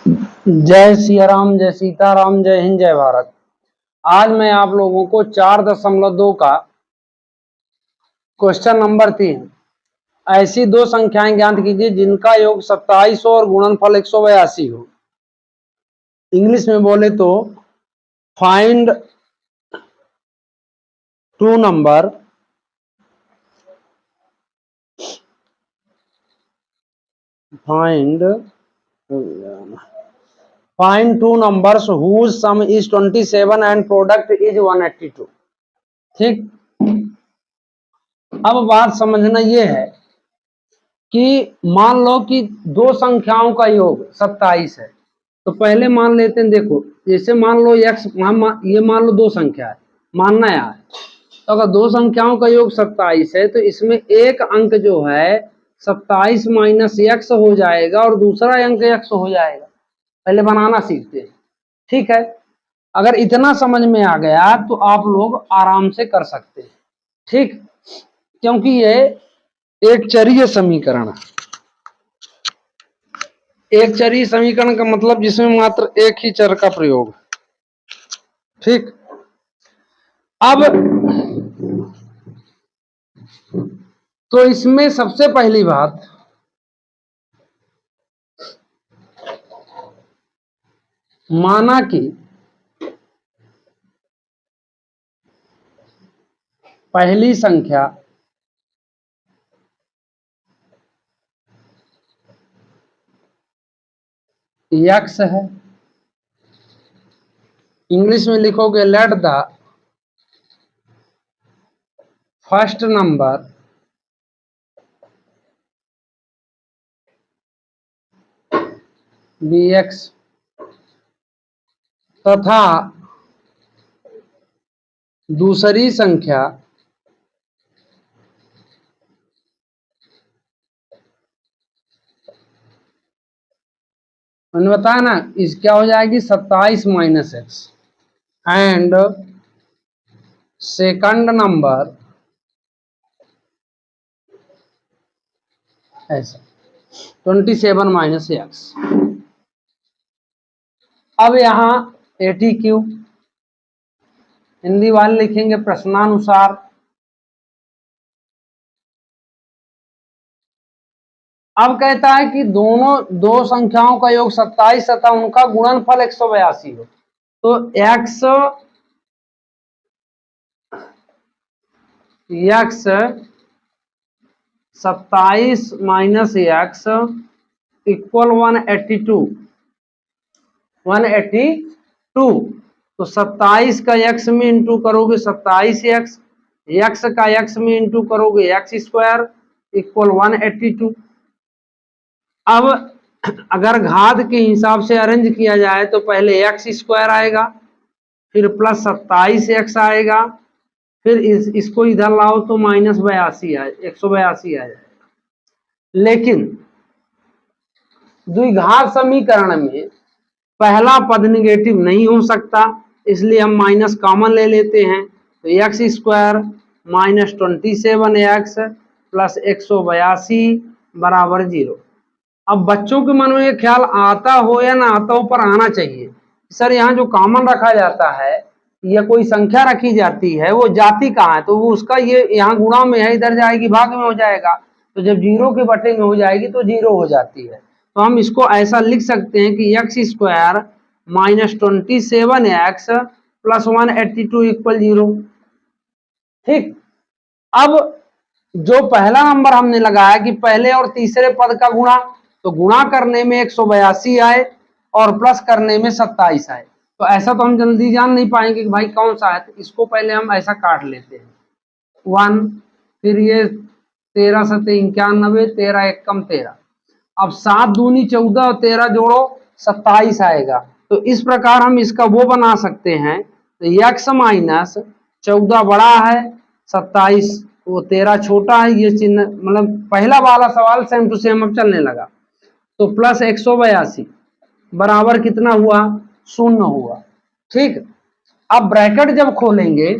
जय सिया राम, जय सीताराम, जय हिंद, जय भारत। आज मैं आप लोगों को 4.2 का क्वेश्चन नंबर 3, ऐसी दो संख्याएं ज्ञात कीजिए जिनका योग 27 हो और गुणनफल 182 हो। इंग्लिश में बोले तो find two number find two numbers whose sum is 27 and product is 182। ठीक, अब बात समझना यह है कि मान लो कि दो संख्याओं का योग 27 है, तो पहले मान लेते हैं। देखो, जैसे मान लो x, ये मान लो दो संख्या है, मानना यार। तो अगर दो संख्याओं का योग 27 है तो इसमें एक अंक जो है 27 माइनस x हो जाएगा और दूसरा अंक x हो जाएगा। पहले बनाना सीखते हैं, ठीक है। अगर इतना समझ में आ गया तो आप लोग आराम से कर सकते हैं, ठीक, क्योंकि ये एक चरीय समीकरण है। एक चरीय समीकरण का मतलब जिसमें मात्र एक ही चर का प्रयोग, ठीक। अब तो इसमें सबसे पहली बात, माना कि पहली संख्या x है। इंग्लिश में लिखोगे let the first number be x तथा दूसरी संख्या मैंने बताया ना, इस क्या हो जाएगी 27 minus x, and second number ऐसा 27 माइनस एक्स। अब यहां ATQ हिंदी वाले लिखेंगे प्रश्नानुसार। अब कहता है कि दोनों दो संख्याओं का योग 27 तथा उनका गुणनफल 182 हो। तो x 27 माइनस x इक्वल 182। तो 27 का x में इंटू करोगे 27x, x का x में इंटू करोगे x स्क्वायर इक्वल 182। अब अगर घात के हिसाब से अरेंज किया जाए तो पहले x स्क्वायर आएगा, फिर प्लस 27x आएगा, फिर इसको इधर लाओ तो माइनस 82 आए, 182 आ जाएगा। लेकिन द्विघात समीकरण में पहला पद निगेटिव नहीं हो सकता, इसलिए हम माइनस कॉमन ले लेते हैं। तो x square minus 27x plus 182 बराबर 0। अब बच्चों के मन में ये ख्याल आता हो या ना आता हो, पर आना चाहिए, सर यहाँ जो कॉमन रखा जाता है या कोई संख्या रखी जाती है वो जाति कहाँ है, तो वो उसका ये यहाँ गुणा में है, इधर जाएगी भाग में हो जाएगा। तो जब 0 के बटे में हो जाएगी तो 0 हो जाती है। तो हम इसको ऐसा लिख सकते हैं कि x square minus 27x plus 182 equal 0। ठीक, अब जो पहला नंबर हमने लगाया कि पहले और तीसरे पद का गुणा, तो गुणा करने में 182 आए और प्लस करने में 27 आए। तो ऐसा तो हम जल्दी जान नहीं पाएंगे कि भाई कौन सा है, तो इसको पहले हम ऐसा काट लेते हैं 1, फिर ये 13 सते 91, 13 एकम 13। अब 7 दूनी 14 और 13 जोड़ो 27 आएगा। तो इस प्रकार हम इसका वो बना सकते हैं, तो x माइनस 14 बड़ा है, 27 वो 13 छोटा है, ये चिन्ह मतलब पहला वाला सवाल सेम टू सेम अब चलने लगा। तो प्लस 182 बराबर कितना हुआ, 0 हुआ। ठीक, अब ब्रैकेट जब खोलेंगे,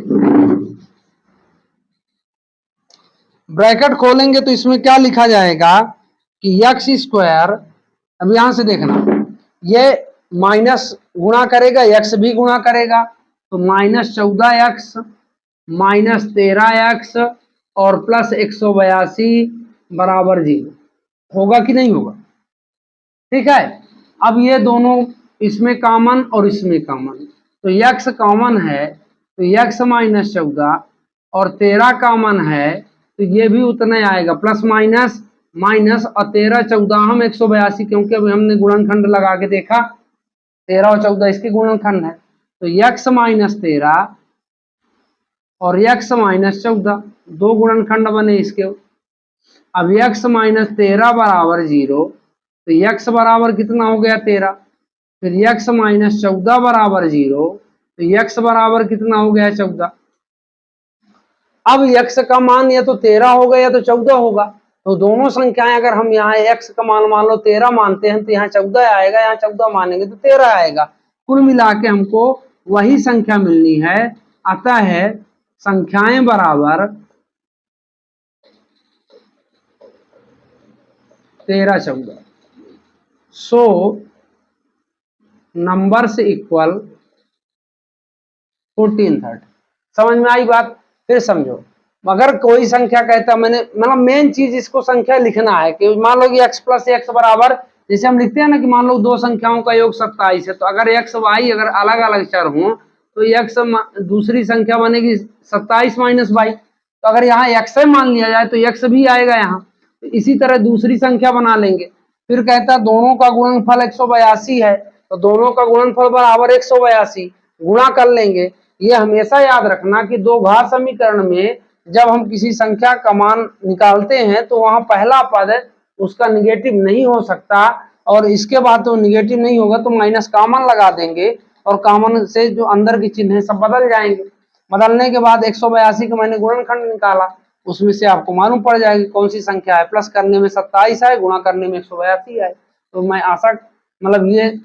ब्रैकेट खोलेंगे तो इसमें क्या लिखा जाएगा कि एक्स स्क्वायर, अब यहां से देखना, ये माइनस गुणा करेगा, एक्स भी गुणा करेगा, तो -14x -13x और प्लस 182 बराबर 0 होगा कि नहीं होगा। ठीक है, अब ये दोनों इसमें कॉमन और इसमें कॉमन, तो x कॉमन है तो x -14 और 13 कॉमन है तो ये भी उतना ही आएगा, प्लस माइनस माइनस और 13 14 हम 182, क्योंकि अभी हमने गुणनखंड लगा के देखा 13 और 14 इसके गुणनखंड है, तो x -13 और x -14 दो गुणनखंड बने इसके। अब x -13 बराबर 0, तो x बराबर कितना हो गया 13, फिर x -14 बराबर 0, तो x बराबर कितना हो गया 14। अब x का मान या तो 13 होगा या तो 14 होगा, तो दोनों संख्याएं अगर हम यहाँ x का मान मान लो 13 मानते हैं तो यहाँ 14 आएगा, यहाँ 14 मानेंगे तो 13 आएगा, कुल मिला के हमको वही संख्या मिलनी है। अतः है संख्याएं बराबर 13 14, सो नंबर से इक्वल 14 30। समझ में आई बात, फिर समझो। अगर कोई संख्या कहता, मैंने मतलब मेन चीज इसको संख्या लिखना है कि मान लो कि x प्लस एक्स बराबर, जैसे हम लिखते हैं ना कि मान लो दो संख्याओं का योग 27 है, तो अगर x y अगर अलग अलग चर हों तो x दूसरी संख्या बनेगी 27 माइनस वाई, तो अगर यहाँ x मान लिया जाए तो x भी आएगा यहाँ, तो इसी तरह दूसरी संख्या बना लेंगे। फिर कहता दोनों का गुणनफल 182 है, तो दोनों का गुणनफल बराबर 182 गुणा कर लेंगे। ये हमेशा याद रखना कि दो घात समीकरण में जब हम किसी संख्या का मान निकालते हैं तो वहां पहला पद उसका निगेटिव नहीं हो सकता, और इसके बाद तो निगेटिव नहीं होगा तो माइनस कॉमन लगा देंगे, और कॉमन से जो अंदर के चिन्ह है सब बदल जाएंगे। बदलने के बाद 182 का मैंने गुणनखंड निकाला, उसमें से आपको मालूम पड़ जाएगी कौन सी संख्या है, प्लस करने में 27 आए, गुणा करने में 182 आए। तो मैं आशा मतलब ये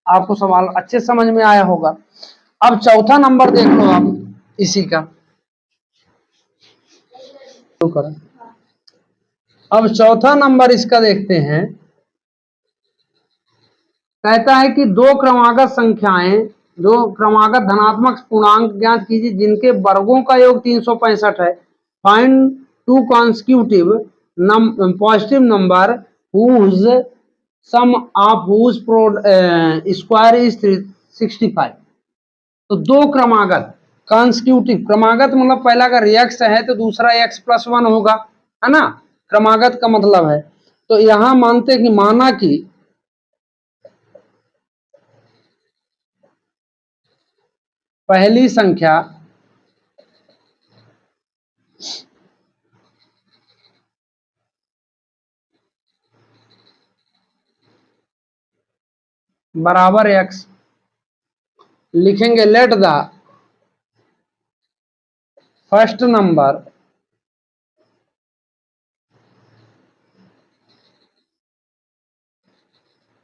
आपको सवाल अच्छे समझ में आया होगा। अब चौथा नंबर देख लो आप इसी का, अब चौथा नंबर इसका देखते हैं। कहता है कि दो क्रमागत संख्याएं, दो क्रमागत धनात्मक पूर्णांक ज्ञात कीजिए जिनके वर्गों का योग 365 है। Find two consecutive positive number whose sum of whose square is 365। तो दो क्रमागत, कॉन्सिक्यूटिव, क्रमागत मतलब पहला अगर x है तो दूसरा x प्लस 1 होगा, है ना, क्रमागत का मतलब है। तो यहां मानते कि माना कि पहली संख्या बराबर x, लिखेंगे let the first number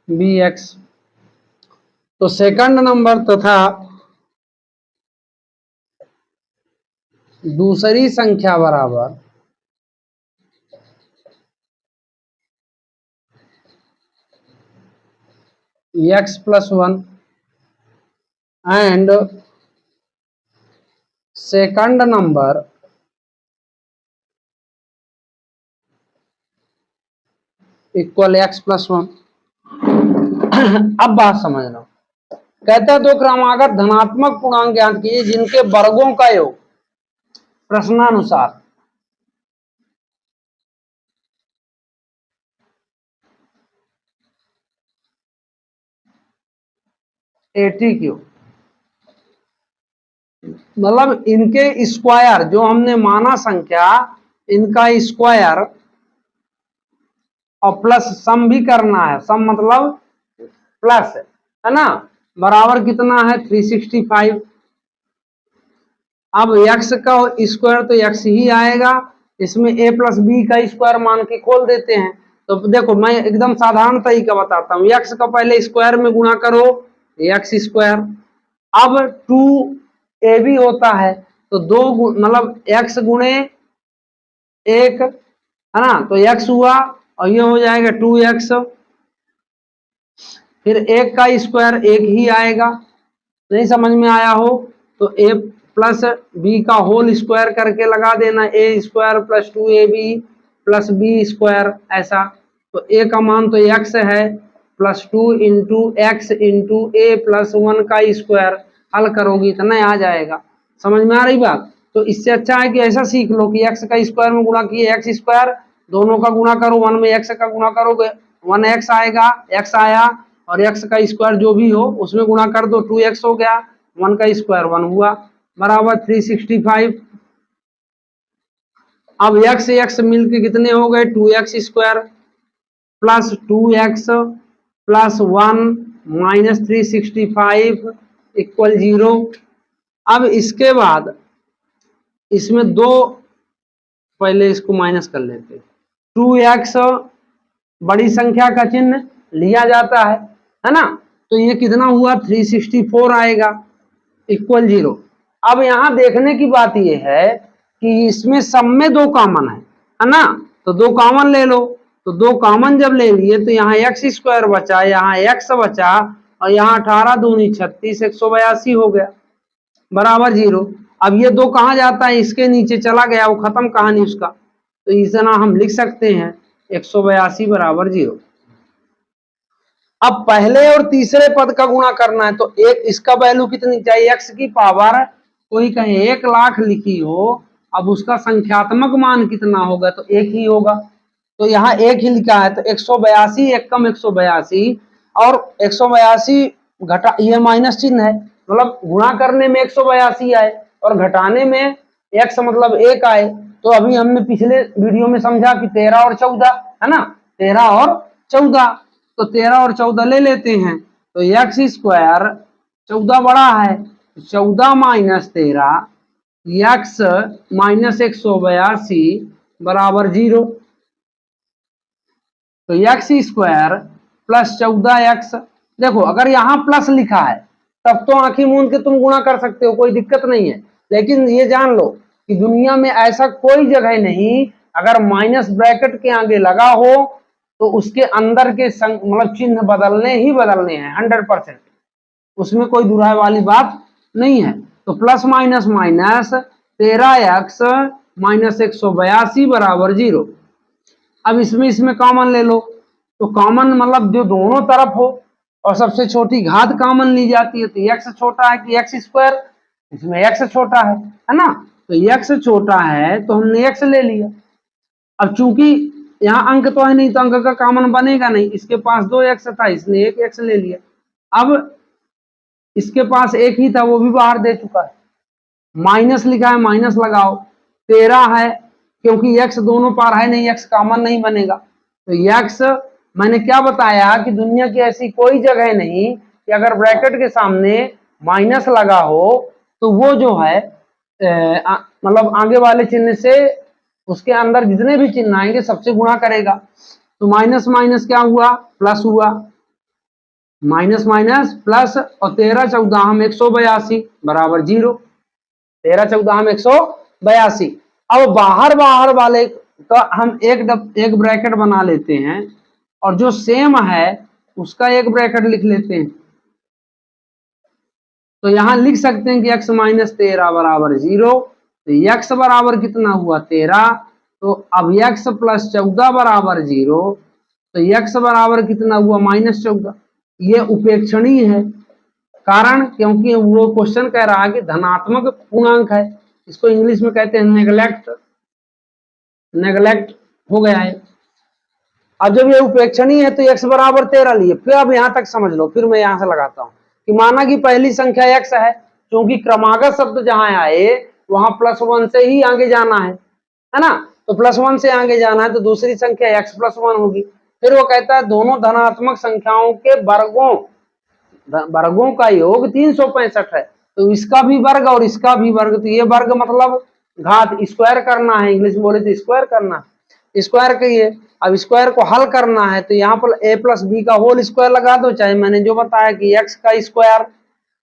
be x, तो सेकंड नंबर तथा दूसरी संख्या बराबर x plus 1 and second number equal x plus 1। अब बात समझना, कहता है दो क्रमागत धनात्मक पूर्णांक ज्ञात कीजिए जिनके वर्गों का योग प्रश्नानुसार, ATQ मतलब इनके स्क्वायर, जो हमने माना संख्या इनका स्क्वायर और प्लस सम भी करना है, सम मतलब प्लस है ना, बराबर कितना है 365। अब x का स्क्वायर तो x ही आएगा, इसमें a प्लस बी का स्क्वायर मान के खोल देते हैं। तो देखो मैं एकदम साधारण तरीका बताता हूँ, x का पहले स्क्वायर में गुणा करो x स्क्वायर, अब 2ab होता है तो दो मतलब x गुणे 1 है ना, तो x हुआ और ये हो जाएगा 2x, फिर एक का स्क्वायर एक ही आएगा, नहीं समझ में आया हो तो a प्लस बी का होल स्क्वायर करके लगा देना, a square plus 2ab plus b square ऐसा। तो a का मान तो x है, plus 2 into x into a plus 1 का स्क्वायर, हल करोगी इतना आ जाएगा। समझ में आ रही बात? तो इससे अच्छा है कि ऐसा सीख लो कि x का स्क्वायर में गुणा किए एक्स स्क्वायर, दोनों का गुणा करो, 1 में x का गुणा करोगे 1x आएगा, x आया, और x का स्क्वायर जो भी हो उसमें गुणा कर दो, 2x हो गया, 1 का स्क्वायर 1 हुआ, बराबर 365। अब x मिलके कितने हो गए, 2x square plus 2x plus 1 minus 365 equal 0। अब इसके बाद इसमें दो, पहले इसको माइनस कर लेते हैं, 2x बड़ी संख्या का चिन्ह लिया जाता है ना, तो ये कितना हुआ 364 आएगा इक्वल 0। अब यहां देखने की बात ये है कि इसमें सब में दो कॉमन है ना, तो दो कॉमन ले लो, तो दो कॉमन जब ले लिए तो यहाँ एक्स स्क्वायर बचा, यहाँ एक्स बचा, और यहाँ 18 दूनी 36 182 हो गया, बराबर 0। अब ये दो कहाँ जाता है, इसके नीचे चला गया, वो खत्म कहानी उसका, तो इस तरह हम लिख सकते हैं 182 बराबर 0। अब पहले और तीसरे पद का गुणा करना है, तो एक इसका वैल्यू कितनी चाहिए, x की पावर कोई कहे 1 लाख लिखी हो, अब उसका संख्यात्मक मान कितना होगा, तो एक ही होगा, तो यहाँ एक ही लिखा है, तो 182 एक कम 182, और 182 घटा, ये माइनस चिन्ह है, मतलब गुणा करने में 182 आए और घटाने में x मतलब 1 आए। तो अभी हमने पिछले वीडियो में समझा कि 13 और 14 है ना, 13 और 14, तो 13 और 14 ले लेते हैं, तो एक्स स्क्वायर 14 बड़ा है, 14 माइनस 13 एक्स माइनस 182 बराबर 0। तो एक्स स्क्वायर प्लस 14x, देखो अगर यहाँ प्लस लिखा है तब तो आंखें मूंद के तुम गुणा कर सकते हो, कोई दिक्कत नहीं है, लेकिन ये जान लो कि दुनिया में ऐसा कोई जगह नहीं, अगर माइनस ब्रैकेट के आगे लगा हो तो उसके अंदर के मतलब चिन्ह बदलने ही बदलने हैं 100%, उसमें कोई दुराय वाली बात नहीं है। तो plus minus minus 13x minus 182 बराबर 0। अब इसमें कॉमन ले लो, तो कॉमन मतलब जो दोनों तरफ हो, और सबसे छोटी घात कॉमन ली जाती है, तो x छोटा है कि एक्स स्क्वायर, इसमें x छोटा है ना, तो x छोटा है तो हमने x ले लिया। अब चूंकि यहाँ अंक तो है नहीं, तो अंक का कॉमन बनेगा नहीं, इसके पास 2x था इसलिए 1x ले लिया। अब इसके पास एक ही था वो भी बाहर दे चुका है, माइनस लिखा है माइनस लगाओ, 13 है क्योंकि x दोनों पार है नहीं, x कॉमन नहीं बनेगा, तो x मैंने क्या बताया कि दुनिया की ऐसी कोई जगह नहीं कि अगर ब्रैकेट के सामने माइनस लगा हो तो वो जो है मतलब आगे वाले चिन्ह से उसके अंदर जितने भी चिन्ह आएंगे सबसे गुणा करेगा। तो माइनस माइनस क्या हुआ, प्लस हुआ, माइनस माइनस प्लस, और 13 14 हम 182 बराबर 0, 13 14 हम 182। अब बाहर बाहर वाले का हम एक ब्रैकेट बना लेते हैं, और जो सेम है उसका एक ब्रैकेट लिख लेते हैं, तो यहां लिख सकते हैं कि x माइनस 13 बराबर 0, तो x बराबर कितना हुआ 13, तो अब x प्लस 14 बराबर 0, तो x बराबर कितना हुआ माइनस 14। ये उपेक्षणीय है, कारण क्योंकि वो क्वेश्चन कह रहा है कि धनात्मक पूर्णांक है, इसको इंग्लिश में कहते हैं नेगलेक्ट, नेगलेक्ट हो गया है। अब जब ये उपेक्षणीय है तो x बराबर 13 लिए, फिर अब यहां तक समझ लो, फिर मैं यहां से लगाता हूं कि माना कि पहली संख्या x है, क्योंकि क्रमागत शब्द जहां आए वहां +1 से ही आगे जाना है ना, तो +1 से आगे जाना है तो दूसरी संख्या x +1 होगी। फिर वो कहता है दोनों धनात्मक संख्याओं के वर्गों का योग 365 है, तो इसका भी वर्ग और इसका भी वर्ग, तो ये वर्ग मतलब घात स्क्वायर करना है, इंग्लिश में बोले तो स्क्वायर करना, स्क्वायर कहिए। अब स्क्वायर को हल करना है तो यहाँ पर a प्लस बी का होल स्क्वायर लगा दो, चाहे मैंने जो बताया कि x का स्क्वायर,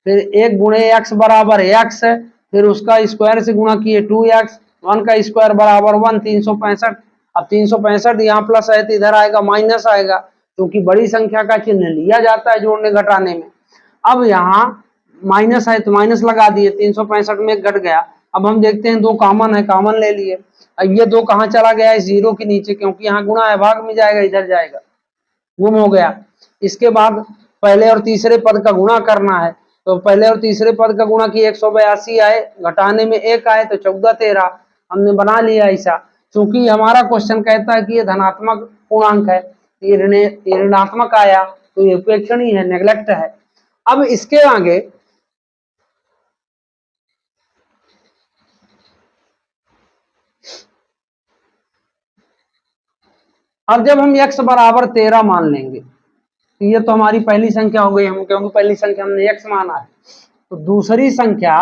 फिर 1 गुणे x बराबर x, फिर उसका स्क्वायर से गुणा किए 2x, 1 का स्क्वायर बराबर 1, 365। अब 365 यहाँ प्लस है तो इधर आएगा माइनस आएगा, क्योंकि बड़ी संख्या का चिन्ह लिया जाता है जोड़ने घटाने में। अब यहाँ माइनस है तो माइनस लगा दिए, 365 में घट गया। अब हम देखते हैं 2 कॉमन है, कॉमन ले लिए। अब ये 2 कहाँ चला गया है, 0 के नीचे, क्योंकि यहाँ गुणा है, भाग में जाएगा, इधर जाएगा, गुम हो गया। इसके बाद पहले और तीसरे पद का गुणा करना है, तो पहले और तीसरे पद का गुणा किया, 182 आए, घटाने में 1 आए तो 14 13 हमने बना लिया ऐसा। क्योंकि हमारा क्वेश्चन कहता है कि ये धनात्मक पूर्णांक है, ये ऋणात्मक आया तो ये उपेक्षणीय है, नेग्लेक्ट है। अब इसके आगे अब जब हम x बराबर 13 मान लेंगे, तो ये तो हमारी पहली संख्या हो गई, हम क्योंकि पहली संख्या हमने x माना है, तो दूसरी संख्या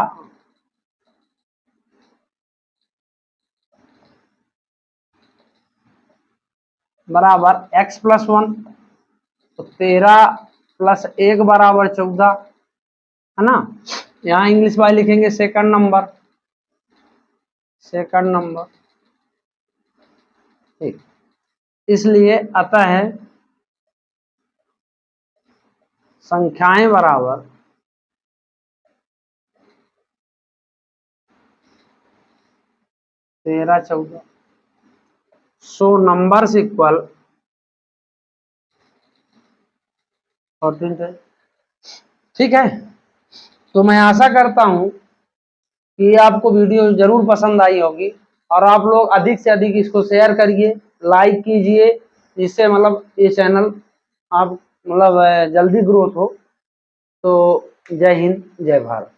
बराबर x प्लस 1, तो 13 प्लस 1 बराबर 14, है ना। यहाँ इंग्लिश वाले लिखेंगे सेकंड नंबर, ठीक। इसलिए अतः संख्याएं बराबर 13 14, सो नंबर्स इक्वल 14। ठीक है, तो मैं आशा करता हूं कि आपको वीडियो जरूर पसंद आई होगी, और आप लोग अधिक से अधिक इसको शेयर करिए, लाइक कीजिए, जिससे मतलब ये चैनल आप मतलब जल्दी ग्रोथ हो। तो जय हिंद, जय भारत।